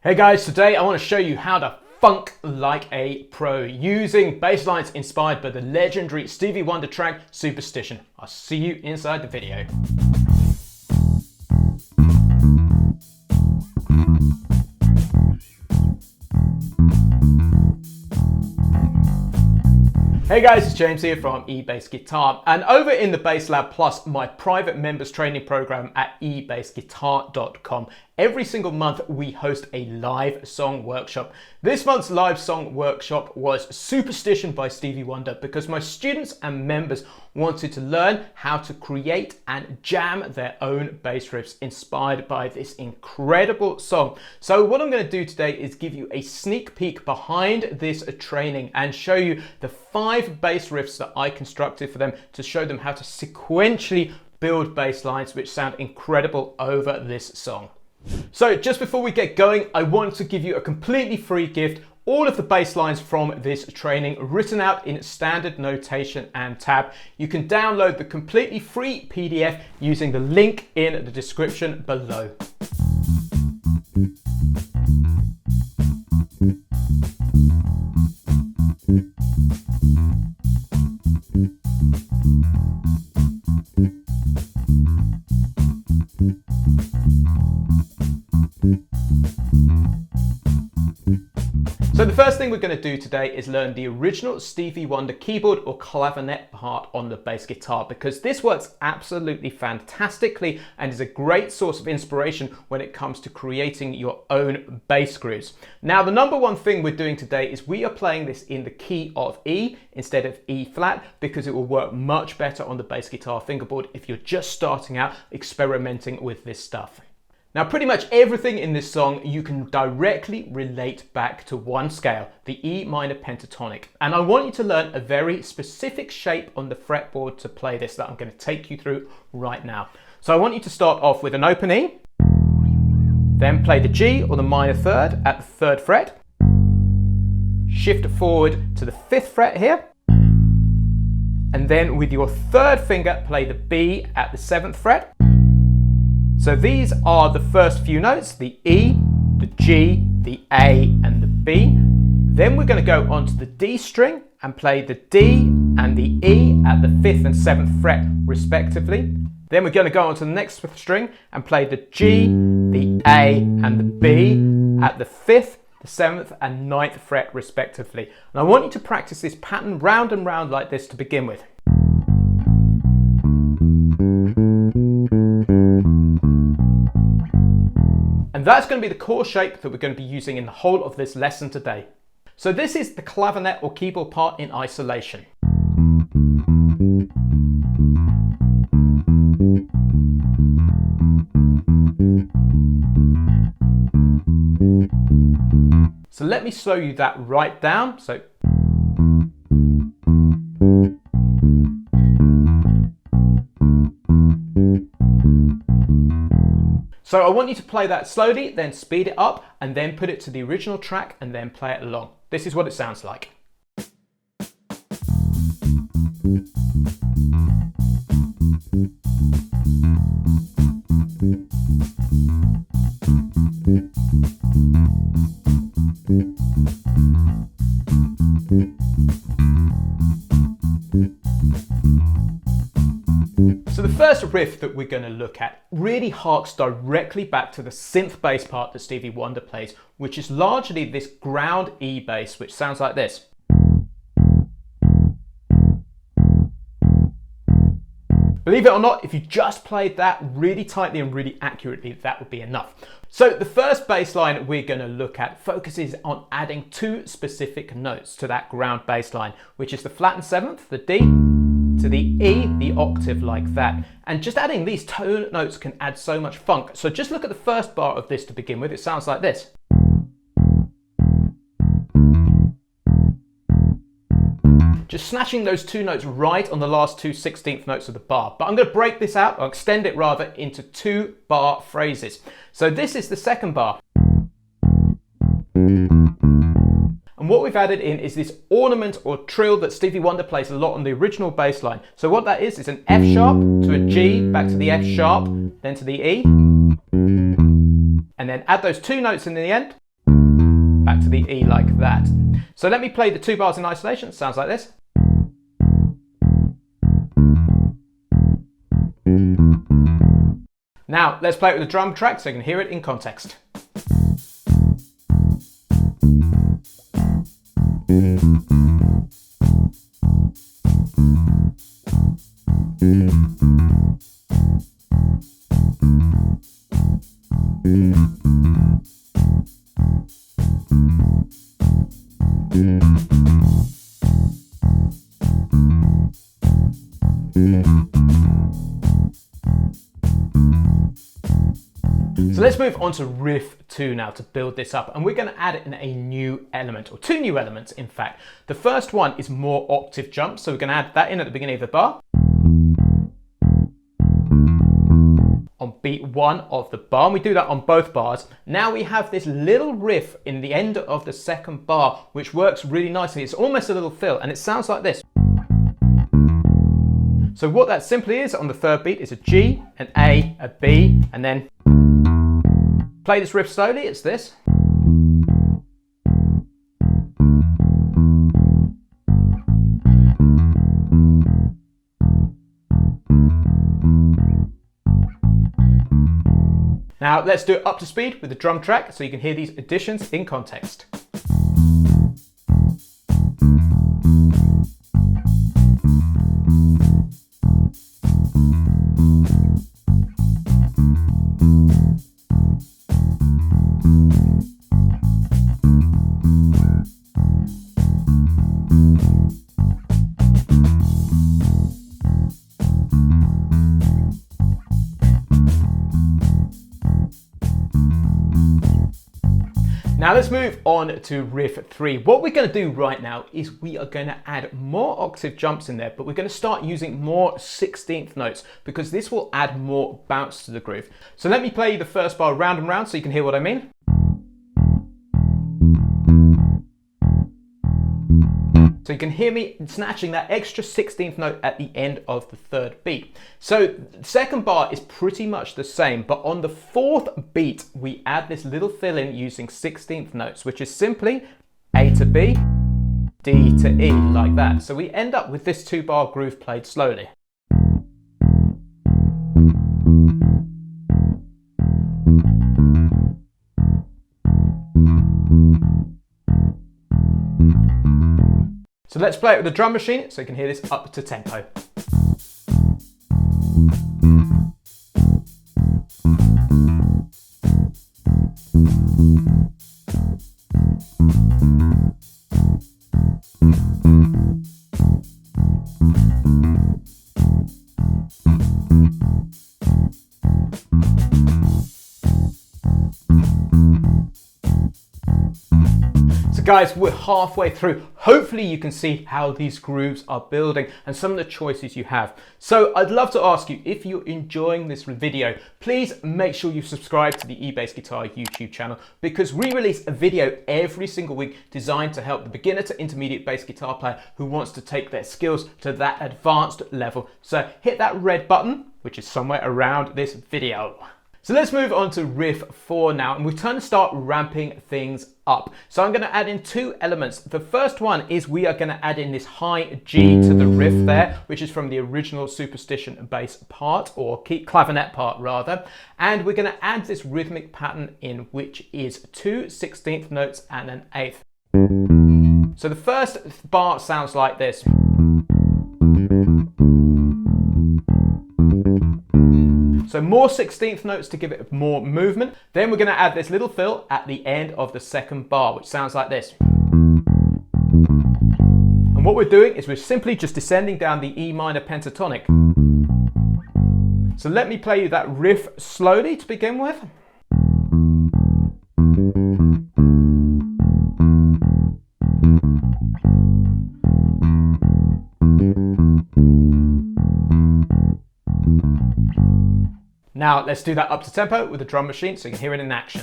Hey guys, today I want to show you how to funk like a pro using bass lines inspired by the legendary Stevie Wonder track Superstition. I'll see you inside the video. Hey guys, it's James here from eBassGuitar, and over in the Bass Lab Plus, my private members training program at eBassGuitar.com, every single month we host a live song workshop. This month's live song workshop was Superstition by Stevie Wonder because my students and members wanted to learn how to create and jam their own bass riffs inspired by this incredible song. So what I'm going to do today is give you a sneak peek behind this training and show you the 5 bass riffs that I constructed for them to show them how to sequentially build bass lines which sound incredible over this song. So just before we get going, I want to give you a completely free gift. All of the bass lines from this training written out in standard notation and tab. You can download the completely free PDF using the link in the description below. So the first thing we're going to do today is learn the original Stevie Wonder keyboard or clavinet part on the bass guitar, because this works absolutely fantastically and is a great source of inspiration when it comes to creating your own bass grooves. Now, the number one thing we're doing today is we are playing this in the key of E instead of E flat, because it will work much better on the bass guitar fingerboard if you're just starting out experimenting with this stuff. Now, pretty much everything in this song you can directly relate back to one scale, the E minor pentatonic. And I want you to learn a very specific shape on the fretboard to play this that I'm going to take you through right now. So I want you to start off with an open E, then play the G or the minor third at the 3rd fret, shift forward to the 5th fret here, and then with your 3rd finger play the B at the 7th fret. So these are the first few notes, the E, the G, the A and the B. Then we're going to go onto the D string and play the D and the E at the 5th and 7th fret respectively. Then we're going to go onto the next string and play the G, the A and the B at the 5th, the 7th and 9th fret respectively. And I want you to practice this pattern round and round like this to begin with. And that's going to be the core shape that we're going to be using in the whole of this lesson today. So this is the clavinet or keyboard part in isolation. So let me slow you that right down. So I want you to play that slowly, then speed it up, and then put it to the original track, and then play it along. This is what it sounds like. So the first riff that we're going to look at really harks directly back to the synth bass part that Stevie Wonder plays, which is largely this ground E bass, which sounds like this. Believe it or not, if you just played that really tightly and really accurately, that would be enough. So the first bass line we're going to look at focuses on adding 2 specific notes to that ground bass line, which is the flattened 7th, the D, to the E, the octave like that. And just adding these tone notes can add so much funk. So just look at the first bar of this to begin with. It sounds like this. Just snatching those 2 notes right on the last 2 16th notes of the bar. But I'm going to break this out, or extend it rather, into 2 bar phrases. So this is the second bar. And what we've added in is this ornament or trill that Stevie Wonder plays a lot on the original bass line. So what that is an F sharp to a G, back to the F sharp, then to the E. And then add those 2 notes in the end. back to the E like that. So let me play the 2 bars in isolation. It sounds like this. Now let's play it with a drum track so you can hear it in context. So let's move on to riff 2 now to build this up, and we're going to add in a new element, or 2 new elements in fact. The first one is more octave jumps, so we're going to add that in at the beginning of the bar. On beat 1 of the bar, and we do that on both bars. Now we have this little riff in the end of the second bar, which works really nicely. It's almost a little fill, and it sounds like this. So what that simply is on the 3rd beat is a G, an A, B, and then play this riff slowly, it's this. Now let's do it up to speed with the drum track so you can hear these additions in context. Now let's move on to riff 3. What we're going to do right now is we are going to add more octave jumps in there, but we're going to start using more 16th notes because this will add more bounce to the groove. So let me play you the first bar round and round so you can hear what I mean. So you can hear me snatching that extra 16th note at the end of the 3rd beat. So the second bar is pretty much the same, but on the 4th beat, we add this little fill in using 16th notes, which is simply A to B, D to E, like that. So we end up with this 2-bar groove played slowly. So let's play it with the drum machine so you can hear this up to tempo. Guys, we're halfway through. Hopefully you can see how these grooves are building and some of the choices you have. So I'd love to ask you, if you're enjoying this video, please make sure you subscribe to the eBassGuitar YouTube channel because we release a video every single week designed to help the beginner to intermediate bass guitar player who wants to take their skills to that advanced level. So hit that red button, which is somewhere around this video. So let's move on to riff 4 now, and we're trying to start ramping things up. So I'm going to add in 2 elements. The first one is we are going to add in this high G to the riff there, which is from the original Superstition bass part, or clavinet part rather. And we're going to add this rhythmic pattern in, which is 2 16th notes and an 8th. So the first bar sounds like this. So more 16th notes to give it more movement. Then we're going to add this little fill at the end of the second bar, which sounds like this. And what we're doing is we're simply just descending down the E minor pentatonic. So let me play you that riff slowly to begin with. Now let's do that up to tempo with the drum machine so you can hear it in action.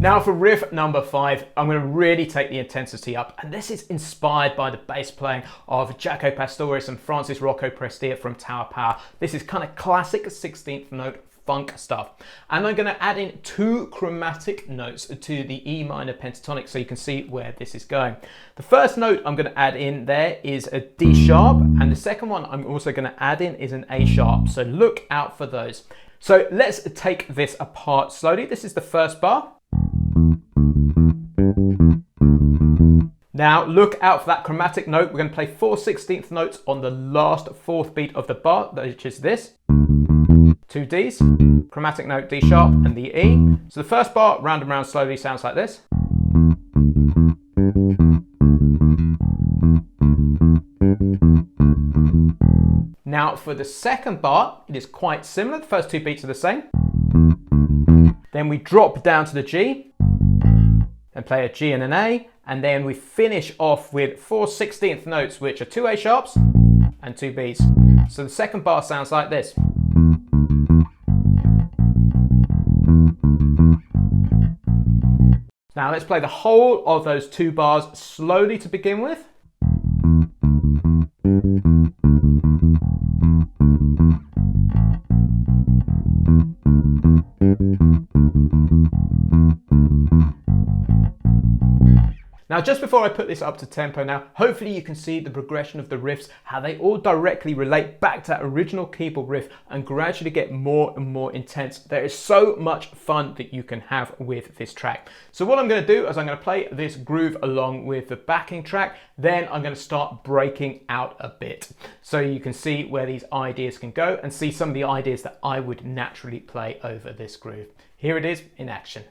Now for riff number 5, I'm going to really take the intensity up, and this is inspired by the bass playing of Jaco Pastorius and Francis Rocco Prestia from Tower Power. This is kind of classic 16th note funk stuff, and I'm going to add in 2 chromatic notes to the E minor pentatonic so you can see where this is going. The first note I'm going to add in there is a D sharp, and the second one I'm also going to add in is an A sharp, so look out for those. So let's take this apart slowly. This is the first bar. Now look out for that chromatic note. We're going to play 4 16th notes on the last 4th beat of the bar, which is this. 2 Ds, chromatic note D sharp and the E. So the first bar, round and round slowly, sounds like this. Now for the second bar, it is quite similar. The first 2 beats are the same. Then we drop down to the G, and play a G and an A, and then we finish off with 4 16th notes, which are 2 A sharps and 2 Bs. So the second bar sounds like this. Now let's play the whole of those 2 bars slowly to begin with. Now just before I put this up to tempo now, hopefully you can see the progression of the riffs, how they all directly relate back to that original keyboard riff and gradually get more and more intense. There is so much fun that you can have with this track. So what I'm going to do is I'm going to play this groove along with the backing track, then I'm going to start breaking out a bit so you can see where these ideas can go and see some of the ideas that I would naturally play over this groove. Here it is in action.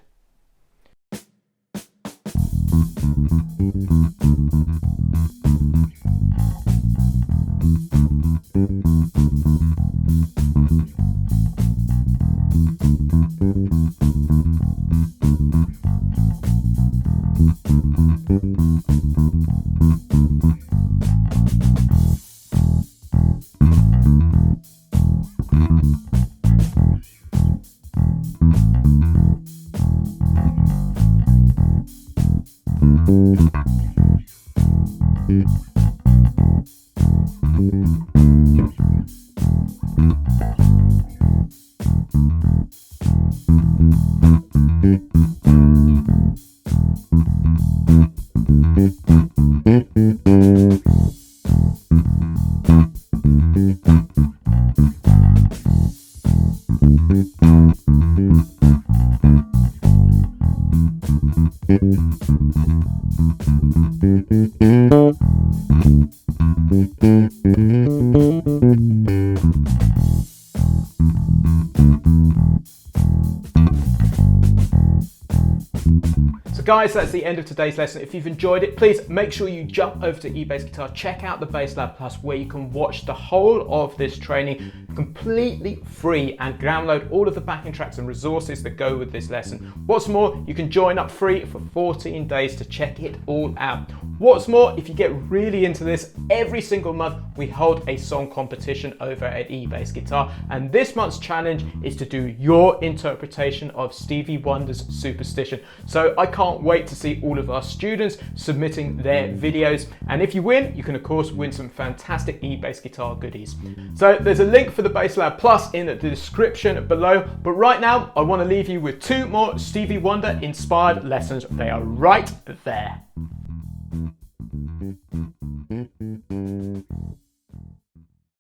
So guys, that's the end of today's lesson. If you've enjoyed it, please make sure you jump over to eBassGuitar, check out the BassLab Plus where you can watch the whole of this training completely free and download all of the backing tracks and resources that go with this lesson. What's more, you can join up free for 14 days to check it all out. What's more, if you get really into this, every single month we hold a song competition over at eBassGuitar, and this month's challenge is to do your interpretation of Stevie Wonder's Superstition. So I can't wait to see all of our students submitting their videos, and if you win, you can of course win some fantastic eBassGuitar goodies. So there's a link for the BassLab Plus in the description below, but right now I want to leave you with 2 more Stevie Wonder inspired lessons. They are right there.